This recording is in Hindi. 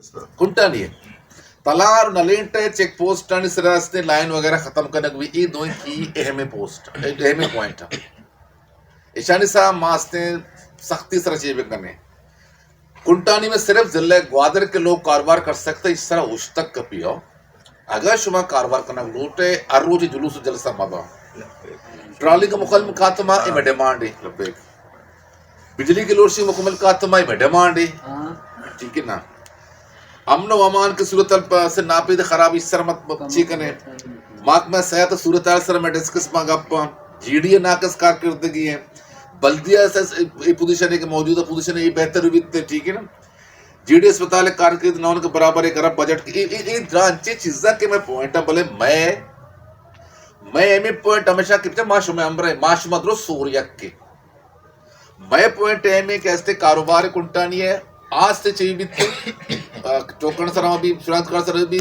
कुंटा नहीं है तलार नलेंटे चेक पोस्ट आणि सरासने लाइन वगैरह खत्म करने भी ये दो की अहम पोस्ट अहम पॉइंट है ईशानी साहब मास्ते सख्ती से चेबे करने कुंटानी में सिर्फ जिले ग्वादर के लोग कारोबार कर सकते इस तरह उस तक कपियो अगर शुमा कारोबार करना लूटे अरोज जुलूस जलसा मदा ट्रॉली का मुकम्मल खात्मा इमे डिमांड है बिजली की लोड से मुकम्मल खात्मा इमे डिमांड है ठीक है ना अमन व अमान की सूरत से नापीद खराब इस तरह मत ठीक है माक में सेहत सूरत सर में डिस्कस मांगप जीडीए नाकस कारकर्दगी है बल्दिया से पोजीशन है कि मौजूदा पोजीशन है ये बेहतर हुई ठीक है ना जीडी अस्पताल कारकर्द ना उनके बराबर एक अरब बजट की ये जांचे चीज़ा के मैं पॉइंट है भले मैं एम पॉइंट हमेशा कितने माशु में अमरे माशु मदरो सूर्य के मैं पॉइंट एम कैसे कारोबार कुंटा नहीं है आज से चाहिए भी टोकन सर भी सुरंत कर सर भी